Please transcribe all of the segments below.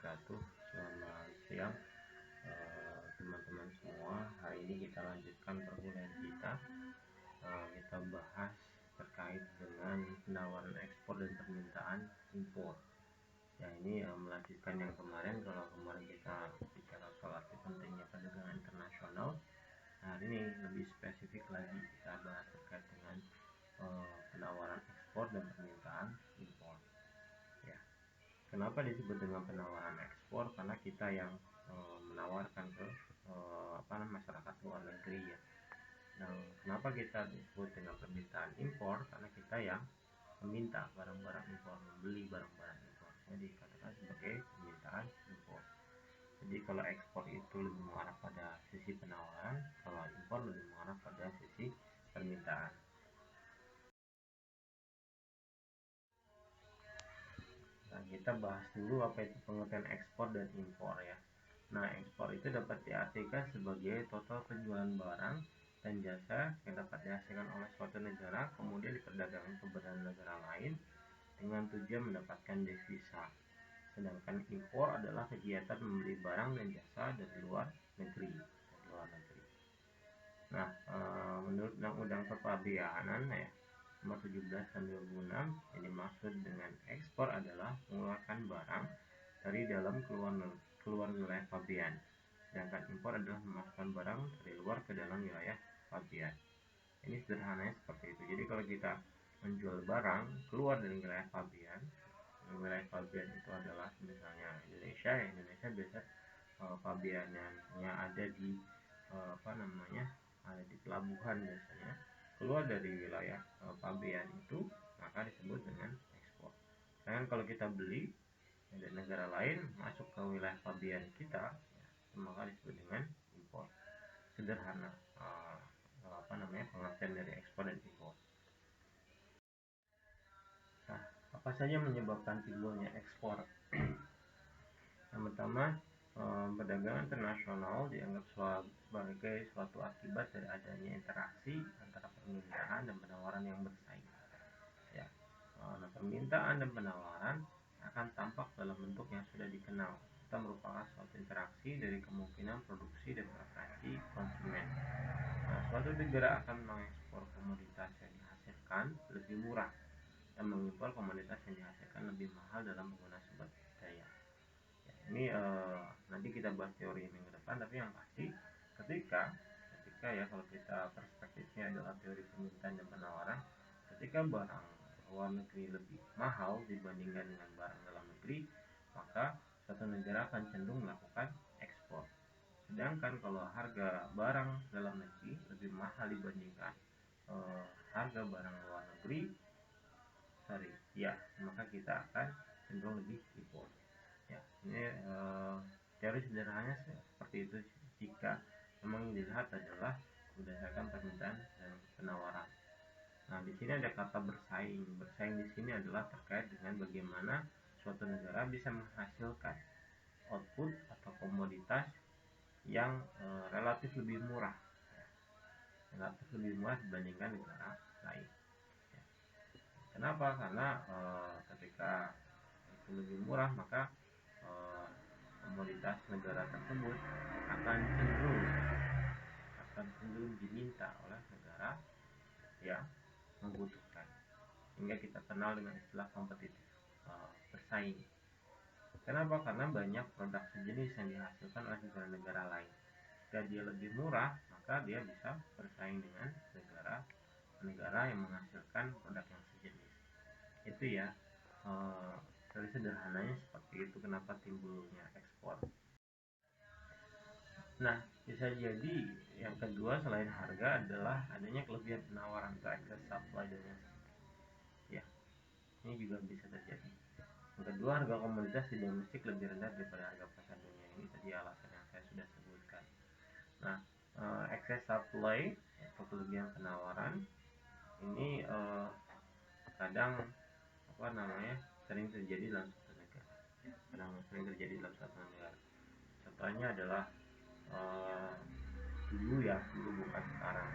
wabarakatuh. Selamat siang teman-teman semua. Hari ini kita lanjutkan perkuliahan kita. Kita bahas terkait dengan penawaran ekspor dan permintaan impor. Ya, ini melanjutkan yang kemarin. Kalau kemarin kita bicara soal pentingnya perdagangan internasional, hari ini lebih spesifik lagi kita bahas terkait dengan penawaran ekspor dan permintaan impor. Ya. Kenapa disebut dengan penawaran ekspor? Karena kita yang menawarkan ke masyarakat luar negeri ya. Dan kenapa kita disebut dengan permintaan impor? Karena kita yang meminta barang-barang impor, membeli barang-barang impor. Jadi dikatakan sebagai permintaan impor. Jadi kalau ekspor itu lebih mengarah pada sisi penawaran, kalau impor lebih mengarah pada sisi permintaan. Nah, kita bahas dulu apa itu pengertian ekspor dan impor ya. Nah, ekspor itu dapat diartikan sebagai total penjualan barang dan jasa yang dapat dihasilkan oleh suatu negara kemudian diperdagangkan kepada negara lain dengan tujuan mendapatkan devisa. Sedangkan impor adalah kegiatan membeli barang dan jasa dari luar negeri. Nah, menurut Undang-Undang Kepabeanan ya, nomor 17 tahun 2006, yang dimaksud dengan ekspor adalah mengeluarkan barang dari dalam keluar wilayah pabean. Sedangkan impor adalah memasukkan barang dari luar ke dalam wilayah pabean. Ini sederhananya seperti itu. Jadi kalau kita menjual barang keluar dari wilayah pabean itu adalah misalnya Indonesia ya, Indonesia biasa pabeannya ada di ada di pelabuhan biasanya. Keluar dari wilayah pabean itu maka disebut dengan ekspor. Sedangkan kalau kita beli dari negara lain masuk ke wilayah pabean kita ya, maka disebut dengan impor. Sederhana pengertian dari ekspor dan impor. Nah, apa saja menyebabkan timbulnya ekspor? Yang pertama, perdagangan internasional dianggap sebagai suatu akibat dari adanya interaksi antara permintaan dan penawaran yang bersaing. Ya, nah, permintaan dan penawaran akan tampak dalam bentuk yang sudah dikenal. Itu merupakan suatu interaksi dari kemungkinan produksi dan preferensi konsumen. Nah, suatu negara akan mengekspor komoditas yang dihasilkan lebih murah dan mengimpor komoditas yang dihasilkan lebih mahal dalam penggunaan sumber daya. Ya, ini nanti kita bahas teori minggu depan, tapi yang pasti ketika ya kalau kita perspektifnya adalah teori permintaan dan penawaran, ketika barang luar negeri lebih mahal dibandingkan dengan barang dalam negeri, maka suatu negara akan cenderung melakukan ekspor. Sedangkan kalau harga barang dalam negeri lebih mahal dibandingkan harga barang luar negeri, maka kita akan cenderung lebih impor. Ya, ini teori sederhananya seperti itu jika memang dilihat adalah berdasarkan permintaan dan penawaran. Nah, di sini ada kata bersaing. Bersaing di sini adalah terkait dengan bagaimana suatu negara bisa menghasilkan output atau komoditas yang relatif lebih murah, dibandingkan negara lain. Ya. Kenapa? Karena ketika itu lebih murah, maka komoditas negara tersebut akan cenderung diminta oleh negara yang membutuhkan, hingga kita kenal dengan istilah kompetitif, bersaing. Kenapa? Karena banyak produk sejenis yang dihasilkan oleh negara-negara lain. Jika dia lebih murah, maka dia bisa bersaing dengan negara yang menghasilkan produk yang sejenis. Itu ya, dari sederhananya seperti itu kenapa timbulnya ekspor. Nah, bisa jadi yang kedua selain harga adalah adanya kelebihan penawaran atau excess supply domestik. Ya, ini juga bisa terjadi. Yang kedua, harga komoditas di domestik lebih rendah daripada harga pasar dunia. Ini tadi alasan yang saya sudah sebutkan. Nah, excess supply atau kelebihan penawaran ini kadang sering terjadi dalam satu negara. Contohnya adalah dulu bukan sekarang.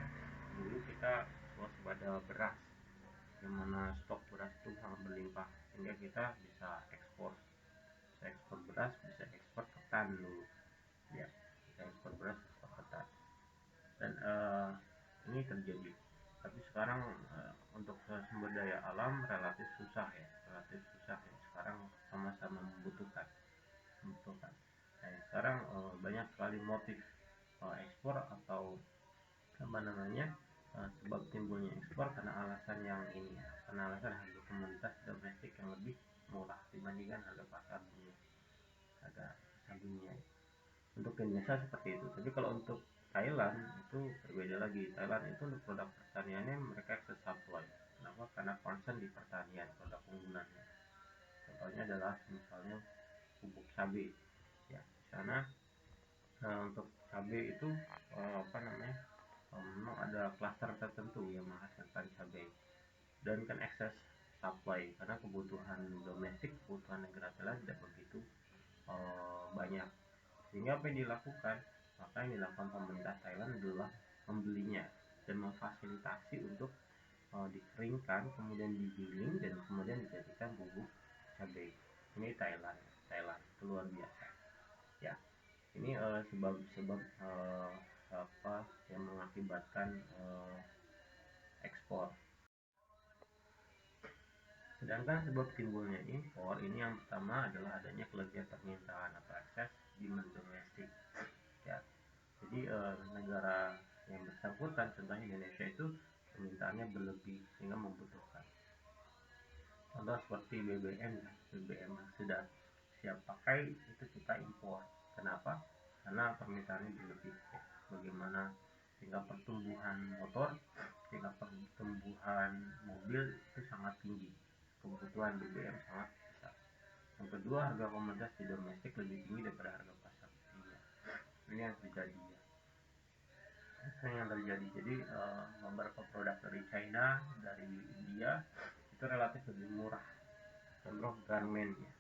Dulu kita waspada beras, yang mana stok beras itu sangat berlimpah sehingga kita bisa ekspor beras bisa ekspor ketan dulu, ya, bisa ekspor beras, ekspor ketan, dan ini terjadi. Tapi sekarang untuk sumber daya alam relatif susah ya, sekarang sama-sama membutuhkan. Nah, sekarang banyak sekali motif ekspor atau apa namanya, sebab timbulnya ekspor karena alasan yang ini ya, karena alasan harga komoditas domestik yang lebih murah dibandingkan harga pasar dunia, harga pasar dunia. Untuk Indonesia seperti itu, tapi kalau untuk Thailand itu berbeda lagi. Thailand itu untuk produk pertaniannya mereka excess supply. Kenapa? Karena concern di pertanian, produk unggulannya. Contohnya adalah misalnya pupuk cabai, ya, di sana untuk cabai itu apa namanya, memang ada klaster tertentu yang menghasilkan cabai, dan kan excess supply karena kebutuhan domestik, kebutuhan negara Thailand tidak begitu banyak, sehingga apa yang dilakukan, maka yang dilakukan pemerintah Thailand adalah membelinya dan memfasilitasi untuk dikeringkan, kemudian digiling, dan kemudian dijadikan bubuk cabai. Ini Thailand itu luar biasa ya. Ini sebab-sebab apa yang mengakibatkan ekspor. Sedangkan sebab timbulnya impor ini yang pertama adalah adanya kelebihan permintaan atau ekses demand domestik. Ya, jadi negara yang bersangkutan, contohnya Indonesia, itu permintaannya berlebih sehingga membutuhkan. Contoh seperti BBM ya, BBM yang sudah siap pakai itu kita impor. Kenapa? Karena permintaannya berlebih ya. Bagaimana sehingga pertumbuhan motor, sehingga pertumbuhan mobil itu sangat tinggi, kebutuhan BBM sangat besar. Yang kedua, harga komoditas di domestik lebih tinggi daripada harga pasar dunia. Ini yang terjadi ya. Jadi beberapa produk dari China, dari India itu relatif lebih murah. Contoh garment ya,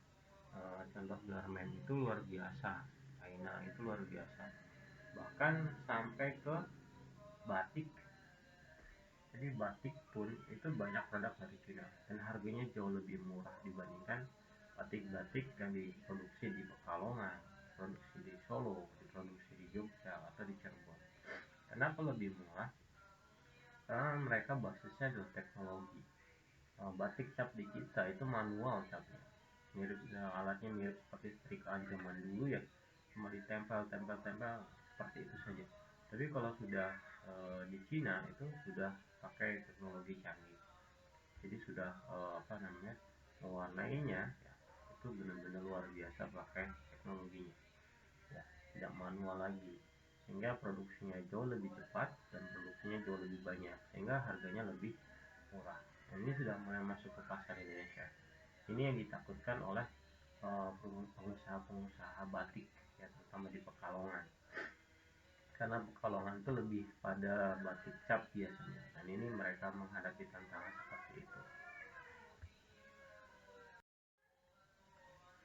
contoh garment itu luar biasa. China itu luar biasa, bahkan sampai ke batik. Jadi batik pun itu banyak produk dari China dan harganya jauh lebih murah dibandingkan batik-batik yang diproduksi di Pekalongan, produksi di Solo, diproduksi di Jogja atau di Cirebon. Kenapa lebih murah? Karena mereka basisnya adalah teknologi. Batik cap di kita itu manual capnya, mirip alatnya mirip seperti setrikaan zaman dulu ya, cuma ditempel seperti itu saja. Tapi kalau sudah di Cina itu sudah pakai teknologi canggih, jadi sudah apa namanya, mewarnainya ya, itu benar-benar luar biasa pakai teknologinya ya, tidak manual lagi, sehingga produksinya jauh lebih cepat dan produksinya jauh lebih banyak, sehingga harganya lebih murah. Dan ini sudah mulai masuk ke pasar Indonesia. Ini yang ditakutkan oleh pengusaha-pengusaha batik ya, terutama di Pekalongan, karena Pekalongan itu lebih pada batik cap biasanya, dan ini mereka menghadapi tantangan seperti itu.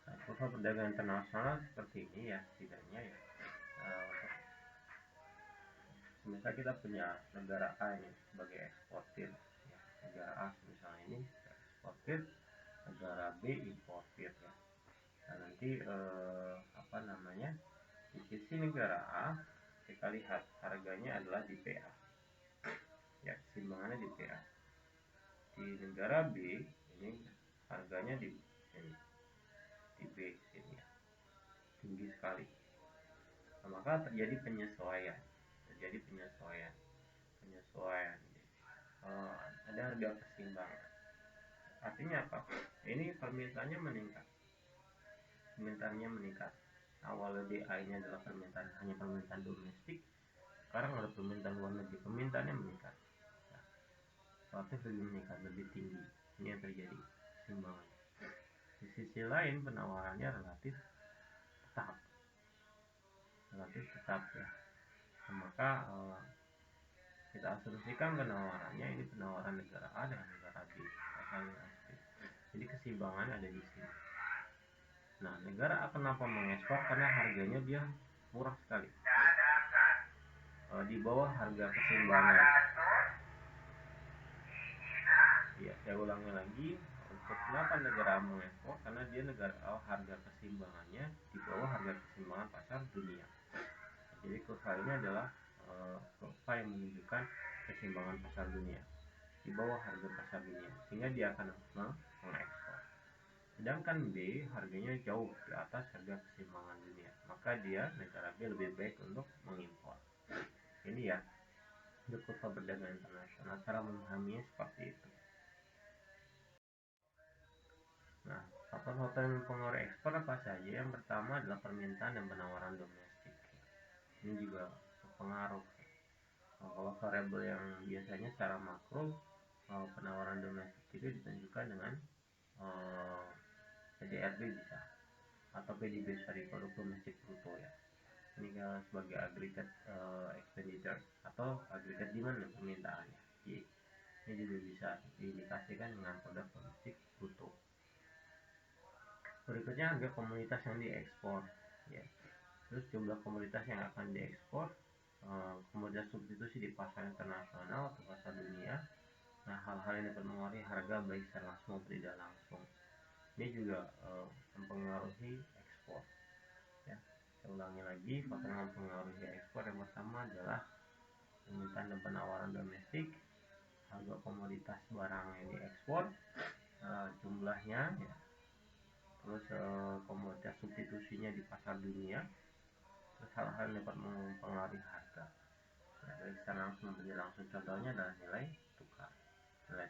Nah, kurva perdagangan internasional seperti ini ya, setidaknya ya, untuk misal kita punya negara A ini sebagai eksportir ya, negara A misalnya ini eksportir, negara B importir ya. Nah, nanti apa namanya, di sisi negara A kita lihat harganya adalah di PA ya, keseimbangannya di PA. Di negara B ini harganya di sini, di B sini ya, tinggi sekali. Nah, maka terjadi penyesuaian penyesuaian ada harga keseimbangan. Artinya apa? Ini permintaannya meningkat. Awalnya DA ini adalah hanya permintaan domestik, sekarang ada permintaan luar negeri, permintaannya meningkat ya, relatif lebih meningkat, lebih tinggi. Ini yang terjadi keseimbangan. Di sisi lain penawarannya relatif tetap ya. Nah, maka kita asumsikan penawarannya ini penawaran negara A dan negara B, jadi keseimbangan ada di sini. Nah, negara A kenapa mengekspor? Karena harganya dia murah sekali, di bawah harga keseimbangan ya. Saya ulangi lagi, Kenapa negara mengekspor? Karena dia harga keseimbangannya di bawah harga keseimbangan pasar dunia. Jadi kurva ini adalah kurva yang menunjukkan keseimbangan pasar dunia di bawah harga pasar dunia, sehingga dia akan mengekspor. Sedangkan B harganya jauh di atas harga keseimbangan dunia, maka negara B lebih baik untuk mengimpor. Ini ya untuk kurva perdagangan internasional, cara memahaminya seperti itu. Nah, faktor-faktor yang mempengaruhi ekspor apa saja? Yang pertama adalah permintaan dan penawaran domestik. Ini juga berpengaruh. Nah, kalau variabel yang biasanya secara makro, penawaran domestik itu ditunjukkan dengan PDRB bisa, atau PDB, produk domestik bruto ya. Ini sebagai agregat expenditure atau agregat demand dan permintaannya. Ini juga bisa diindikasikan dengan produk domestik bruto. Berikutnya harga komoditas yang diekspor ya. Terus jumlah komoditas yang akan diekspor, komoditas substitusi di pasar internasional atau pasar dunia. Nah, hal-hal ini dapat mempengaruhi harga baik secara langsung maupun tidak langsung. Ini juga mempengaruhi ekspor ya. Saya ulangi lagi, faktor yang mempengaruhi ekspor yang pertama adalah permintaan dan penawaran domestik, harga komoditas barang yang diekspor, jumlahnya ya, terus komoditas substitusinya di pasar dunia, terus hal-hal yang dapat mempengaruhi harga ya, baik secara langsung maupun tidak langsung. Contohnya adalah nilai tukar ya.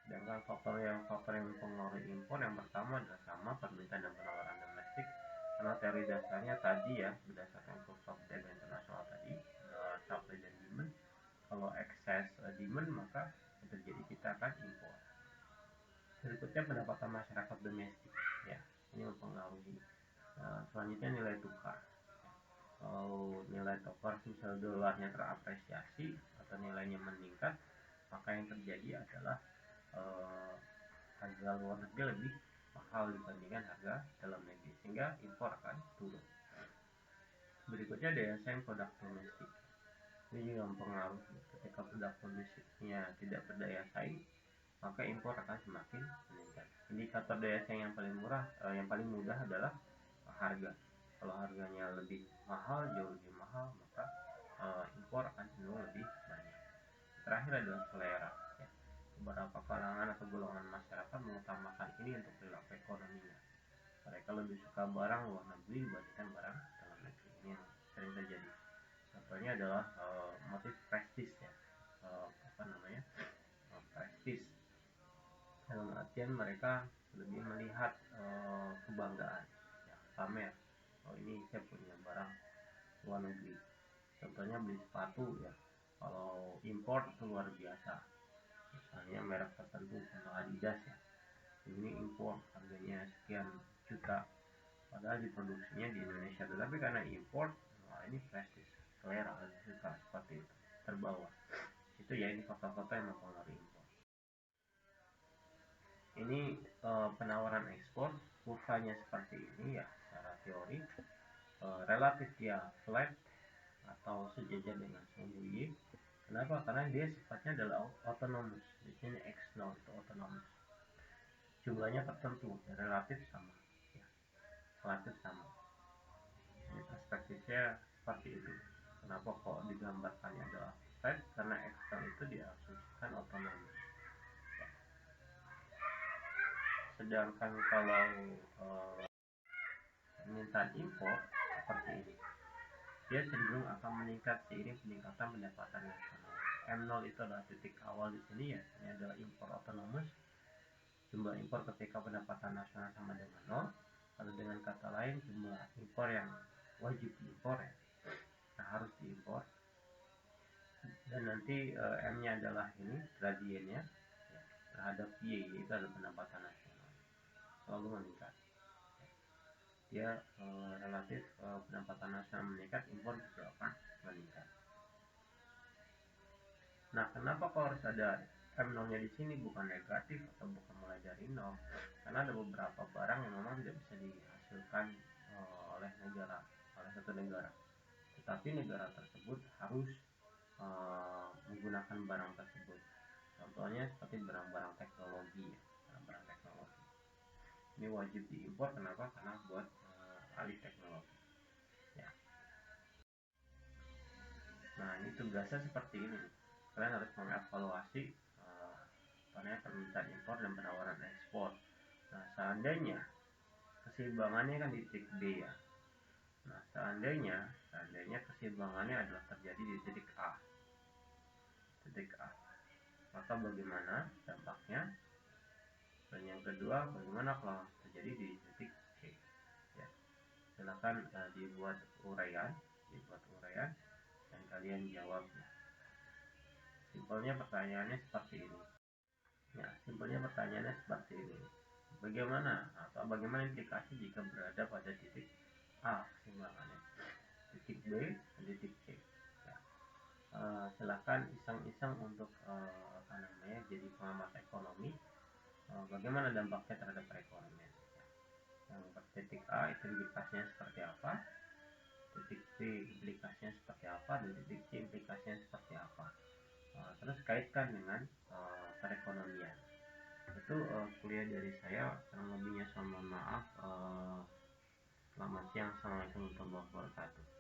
Sedangkan faktor yang mempengaruhi impor yang pertama adalah sama permintaan dan penawaran domestik, karena teori dasarnya tadi ya, berdasarkan kurva perdagangan internasional tadi, supply dan demand. Kalau excess demand maka terjadi kita akan impor. Berikutnya pendapatan masyarakat domestik ya, ini mempengaruhi. Selanjutnya nilai tukar. Kalau nilai tukar misal dolarnya terapresiasi atau nilainya meningkat, maka yang terjadi adalah harga luar negeri lebih mahal dibandingkan harga dalam negeri, sehingga impor akan turun. Berikutnya daya saing produk domestik. Ini juga mempengaruhi. Ketika produk domestiknya tidak berdaya saing, maka impor akan semakin meningkat. Indikator daya saing yang paling mudah adalah harga. Kalau harganya lebih mahal, jauh lebih mahal, maka impor akan cenderung lebih banyak. Terakhir adalah selera ya. Beberapa kalangan atau golongan masyarakat mengutamakan ini untuk perilaku ekonominya. Mereka lebih suka barang luar negeri dibandingkan barang dalam negeri. Ini yang sering terjadi. Contohnya adalah motif prestis ya, prestis. Dalam artian mereka lebih melihat kebanggaan, ya, pamer. Oh, ini saya punya barang luar negeri. Contohnya beli sepatu ya. Kalau import itu luar biasa. Misalnya merek tertentu contoh Adidas ya. Ini impor harganya sekian juta. Padahal diproduksinya di Indonesia, tetapi karena impor, wah ini prestis, selera, suka seperti itu, terbawa. Itu ya, ini fakta-fakta yang mempengaruhi impor. Ini penawaran ekspor, kurvanya seperti ini ya, secara teori. Relatif dia flat atau sejajar dengan sumbu Y. Kenapa? Karena dia sifatnya adalah autonomous. Di sini X0 itu autonomous. Jumlahnya tertentu, ya, relatif sama. Ya, relatif sama. Ini perspektifnya seperti itu. Kenapa kok digambarkannya adalah flat? Karena X0 itu diasumsikan otonomis. Ya. Sedangkan kalau permintaan impor seperti ini, dia cenderung akan meningkat seiring peningkatan pendapatan nasional. M0 itu adalah titik awal di sini ya. Ini adalah impor otonomus. Jumlah impor ketika pendapatan nasional sama dengan 0, atau dengan kata lain jumlah impor yang wajib diimpor ya, harus diimpor. Dan nanti M-nya adalah ini gradiennya ya, terhadap Y, yaitu adalah pendapatan nasional, selalu meningkat. Dia relatif pendapatan nasional meningkat, impor juga akan meningkat. Nah, kenapa kok harus ada M0-nya di sini, bukan negatif atau bukan mulai dari 0? Karena ada beberapa barang yang memang tidak bisa dihasilkan oleh satu negara. Tetapi negara tersebut harus menggunakan barang tersebut. Contohnya seperti barang-barang teknologi ya, barang-barang teknologi. Ini wajib diimpor, kenapa? Karena buat alih teknologi. Ya. Nah, ini tugasnya seperti ini. Kalian harus mengevaluasi permintaan impor dan penawaran ekspor. Nah, seandainya keseimbangannya kan di titik B ya. Nah, seandainya keseimbangannya adalah terjadi di titik A. Maka bagaimana dampaknya? Dan yang kedua, bagaimana kalau terjadi di titik C? Ya, silakan dibuat uraian dan kalian jawab. Simpelnya pertanyaannya seperti ini. Ya, simpelnya pertanyaannya seperti ini. Bagaimana implikasi jika berada pada titik A keseimbangannya, titik B dan titik C? Ya. Silakan iseng-iseng untuk jadi pengamat ekonomi. Bagaimana dampaknya terhadap perekonomian? Ya. Yang titik A itu implikasinya seperti apa? Titik B implikasinya seperti apa? Dan titik C implikasinya seperti apa? Terus kaitkan dengan perekonomian. Itu kuliah dari saya, kurang lebihnya saya mohon maaf. Selamat siang, assalamualaikum warahmatullahi wabarakatuh.